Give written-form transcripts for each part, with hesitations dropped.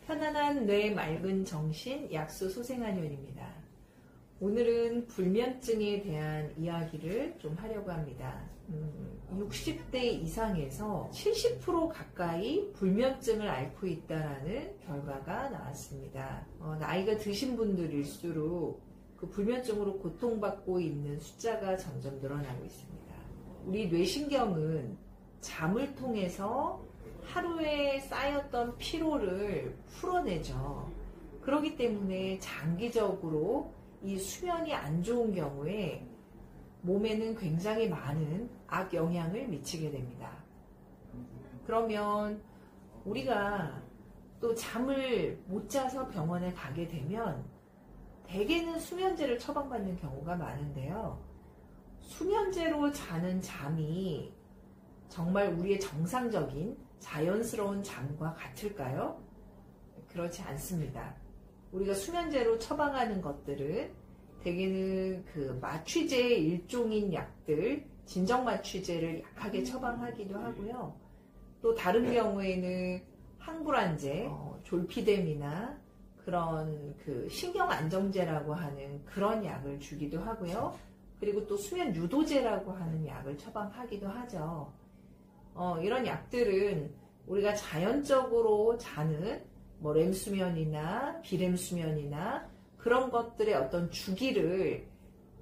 편안한 뇌 맑은 정신 약수 소생한의원입니다. 오늘은 불면증에 대한 이야기를 좀 하려고 합니다. 60대 이상에서 70% 가까이 불면증을 앓고 있다는 결과가 나왔습니다. 나이가 드신 분들일수록 그 불면증으로 고통받고 있는 숫자가 점점 늘어나고 있습니다. 우리 뇌신경은 잠을 통해서 하루에 쌓였던 피로를 풀어내죠. 그렇기 때문에 장기적으로 이 수면이 안 좋은 경우에 몸에는 굉장히 많은 악영향을 미치게 됩니다. 그러면 우리가 또 잠을 못 자서 병원에 가게 되면 대개는 수면제를 처방받는 경우가 많은데요. 수면제로 자는 잠이 정말 우리의 정상적인 자연스러운 잠과 같을까요? 그렇지 않습니다. 우리가 수면제로 처방하는 것들은 대개는 그 마취제의 일종인 약들, 진정마취제를 약하게 처방하기도 하고요. 또 다른 경우에는 항불안제, 졸피뎀이나 그런 그 신경안정제라고 하는 그런 약을 주기도 하고요. 그리고 또 수면 유도제라고 하는 약을 처방하기도 하죠. 이런 약들은 우리가 자연적으로 자는 렘수면이나 비렘수면이나 그런 것들의 어떤 주기를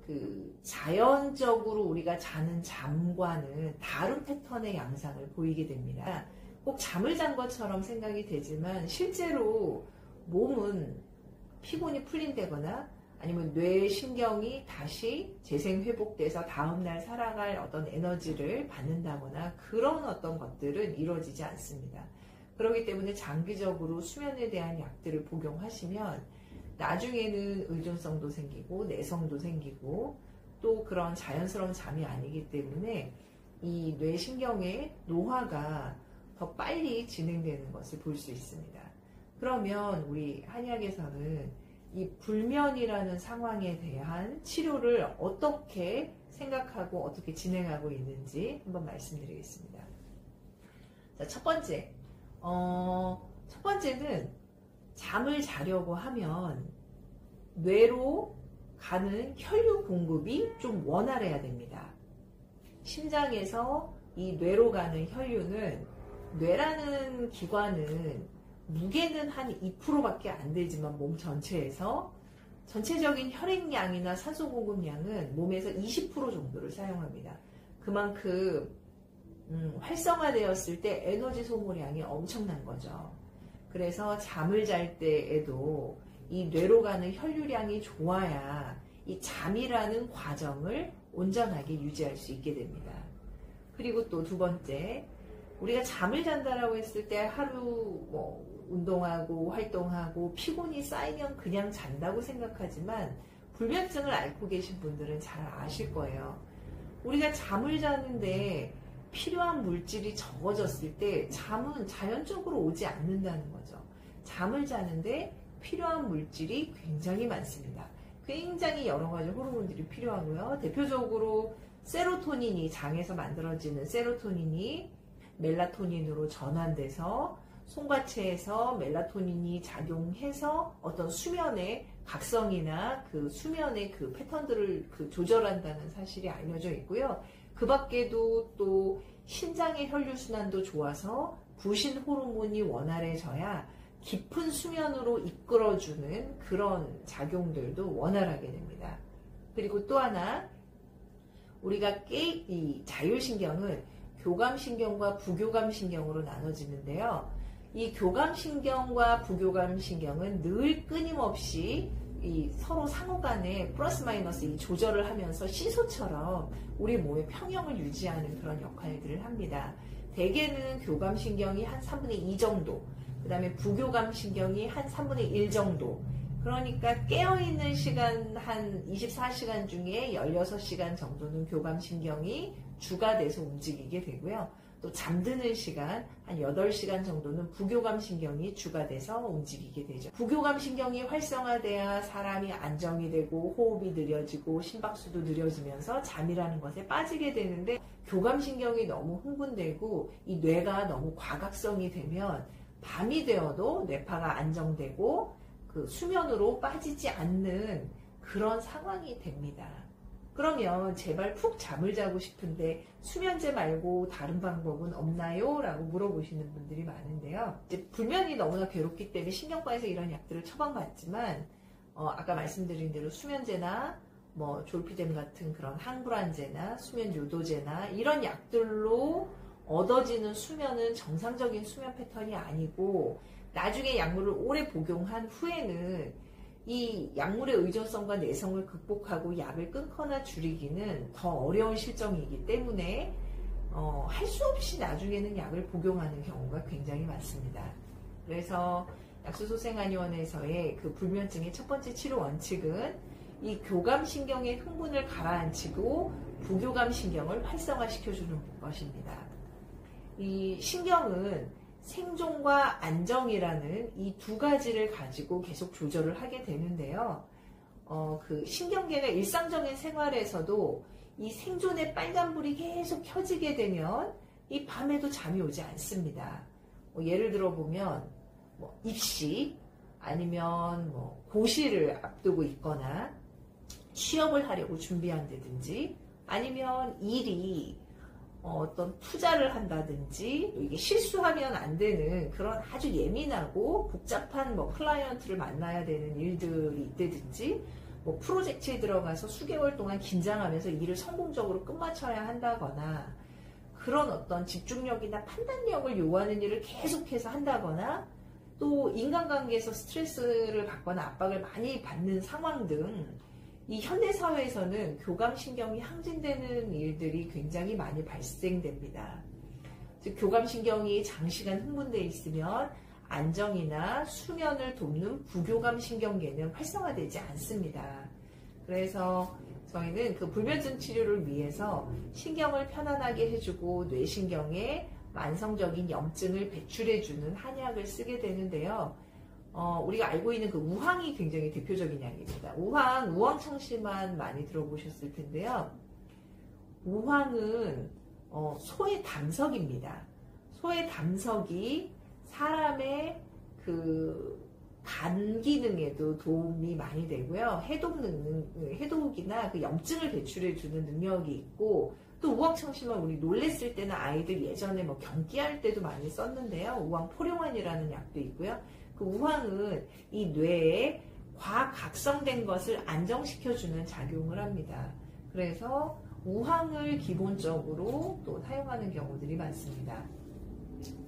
그 자연적으로 우리가 자는 잠과는 다른 패턴의 양상을 보이게 됩니다. 꼭 잠을 잔 것처럼 생각이 되지만 실제로 몸은 피곤이 풀린다거나 아니면 뇌 신경이 다시 재생회복돼서 다음날 살아갈 어떤 에너지를 받는다거나 그런 어떤 것들은 이루어지지 않습니다. 그렇기 때문에 장기적으로 수면에 대한 약들을 복용하시면 나중에는 의존성도 생기고 내성도 생기고 또 그런 자연스러운 잠이 아니기 때문에 이 뇌신경의 노화가 더 빨리 진행되는 것을 볼 수 있습니다. 그러면 우리 한의학에서는 이 불면이라는 상황에 대한 치료를 어떻게 생각하고 어떻게 진행하고 있는지 한번 말씀드리겠습니다. 자, 첫 번째는 잠을 자려고 하면 뇌로 가는 혈류 공급이 좀 원활해야 됩니다. 심장에서 이 뇌로 가는 혈류는 뇌라는 기관은 무게는 한 2%밖에 안 되지만 몸 전체에서 전체적인 혈액량이나 산소 공급량은 몸에서 20% 정도를 사용합니다. 그만큼 활성화되었을 때 에너지 소모량이 엄청난 거죠. 그래서 잠을 잘 때에도 이 뇌로 가는 혈류량이 좋아야 이 잠이라는 과정을 온전하게 유지할 수 있게 됩니다. 그리고 또 두 번째, 우리가 잠을 잔다라고 했을 때 하루 운동하고 활동하고 피곤이 쌓이면 그냥 잔다고 생각하지만 불면증을 앓고 계신 분들은 잘 아실 거예요. 우리가 잠을 자는데 필요한 물질이 적어졌을 때 잠은 자연적으로 오지 않는다는 거죠. 잠을 자는데 필요한 물질이 굉장히 많습니다. 굉장히 여러 가지 호르몬들이 필요하고요. 대표적으로 세로토닌이 장에서 만들어지는 세로토닌이 멜라토닌으로 전환돼서 송과체에서 멜라토닌이 작용해서 어떤 수면의 각성이나 그 수면의 그 패턴들을 조절한다는 사실이 알려져 있고요. 그 밖에도 또 신장의 혈류순환도 좋아서 부신 호르몬이 원활해져야 깊은 수면으로 이끌어주는 그런 작용들도 원활하게 됩니다. 그리고 또 하나, 우리가 이 자율신경은 교감신경과 부교감신경으로 나눠지는데요. 이 교감신경과 부교감신경은 늘 끊임없이 이 서로 상호 간에 플러스 마이너스 이 조절을 하면서 시소처럼 우리 몸의 평형을 유지하는 그런 역할들을 합니다. 대개는 교감신경이 한 3분의 2 정도, 그 다음에 부교감신경이 한 3분의 1 정도, 그러니까 깨어있는 시간 한 24시간 중에 16시간 정도는 교감신경이 주가 돼서 움직이게 되고요. 또 잠드는 시간 한 8시간 정도는 부교감신경이 주가 돼서 움직이게 되죠. 부교감신경이 활성화돼야 사람이 안정이 되고 호흡이 느려지고 심박수도 느려지면서 잠이라는 것에 빠지게 되는데, 교감신경이 너무 흥분되고 이 뇌가 너무 과각성이 되면 밤이 되어도 뇌파가 안정되고 그 수면으로 빠지지 않는 그런 상황이 됩니다. 그러면 제발 푹 잠을 자고 싶은데 수면제 말고 다른 방법은 없나요? 라고 물어보시는 분들이 많은데요. 이제 불면이 너무나 괴롭기 때문에 신경과에서 이런 약들을 처방받지만 아까 말씀드린 대로 수면제나 뭐 졸피뎀 같은 그런 항불안제나 수면 요도제나 이런 약들로 얻어지는 수면은 정상적인 수면 패턴이 아니고 나중에 약물을 오래 복용한 후에는 이 약물의 의존성과 내성을 극복하고 약을 끊거나 줄이기는 더 어려운 실정이기 때문에 할 수 없이 나중에는 약을 복용하는 경우가 굉장히 많습니다. 그래서 약수소생한의원에서의 그 불면증의 첫 번째 치료 원칙은 이 교감신경의 흥분을 가라앉히고 부교감신경을 활성화시켜주는 것입니다. 이 신경은 생존과 안정이라는 이 두 가지를 가지고 계속 조절을 하게 되는데요. 그 신경계가 일상적인 생활에서도 이 생존의 빨간불이 계속 켜지게 되면 이 밤에도 잠이 오지 않습니다. 예를 들어 보면 입시 아니면 고시를 앞두고 있거나 취업을 하려고 준비한다든지 아니면 일이 어떤 투자를 한다든지 이게 실수하면 안 되는 그런 아주 예민하고 복잡한 클라이언트를 만나야 되는 일들이 있다든지 프로젝트에 들어가서 수개월 동안 긴장하면서 일을 성공적으로 끝마쳐야 한다거나 그런 어떤 집중력이나 판단력을 요하는 일을 계속해서 한다거나 또 인간관계에서 스트레스를 받거나 압박을 많이 받는 상황 등 이 현대사회에서는 교감신경이 항진되는 일들이 굉장히 많이 발생됩니다. 즉 교감신경이 장시간 흥분되어 있으면 안정이나 수면을 돕는 부교감신경계는 활성화되지 않습니다. 그래서 저희는 그 불면증 치료를 위해서 신경을 편안하게 해주고 뇌신경에 만성적인 염증을 배출해주는 한약을 쓰게 되는데요. 우리가 알고 있는 그 우황이 굉장히 대표적인 약입니다. 우황청심환 많이 들어보셨을 텐데요. 우황은 소의 담석입니다. 소의 담석이 사람의 그 간 기능에도 도움이 많이 되고요. 해독이나 그 염증을 배출해주는 능력이 있고 또 우황청심환 우리 놀랬을 때는 아이들 예전에 경기할 때도 많이 썼는데요. 우황포룡환이라는 약도 있고요. 그 우황은 이 뇌에 과각성된 것을 안정시켜주는 작용을 합니다. 그래서 우황을 기본적으로 또 사용하는 경우들이 많습니다.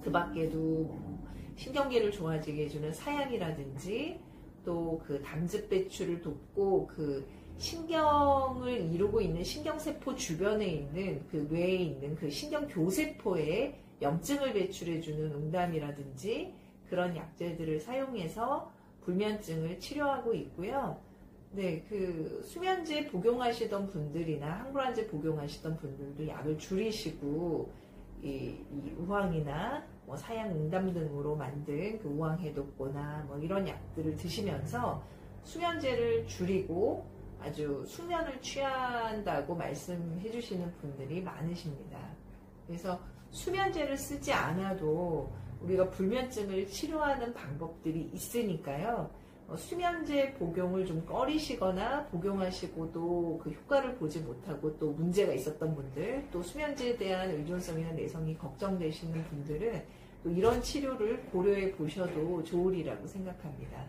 그 밖에도 신경계를 좋아지게 해주는 사양이라든지 또 그 담즙 배출을 돕고 그 신경을 이루고 있는 신경세포 주변에 있는 그 뇌에 있는 그 신경교세포에 염증을 배출해주는 응담이라든지 그런 약재들을 사용해서 불면증을 치료하고 있고요. 네, 그 수면제 복용하시던 분들이나 항불안제 복용하시던 분들도 약을 줄이시고 이 우황이나 사양 응담 등으로 만든 그 우황해독고나 이런 약들을 드시면서 수면제를 줄이고 아주 숙면을 취한다고 말씀해 주시는 분들이 많으십니다. 그래서 수면제를 쓰지 않아도 우리가 불면증을 치료하는 방법들이 있으니까요. 수면제 복용을 좀 꺼리시거나 복용하시고도 그 효과를 보지 못하고 또 문제가 있었던 분들, 또 수면제에 대한 의존성이나 내성이 걱정되시는 분들은 또 이런 치료를 고려해 보셔도 좋으리라고 생각합니다.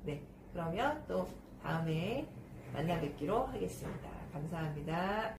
네, 그러면 또 다음에 만나 뵙기로 하겠습니다. 감사합니다.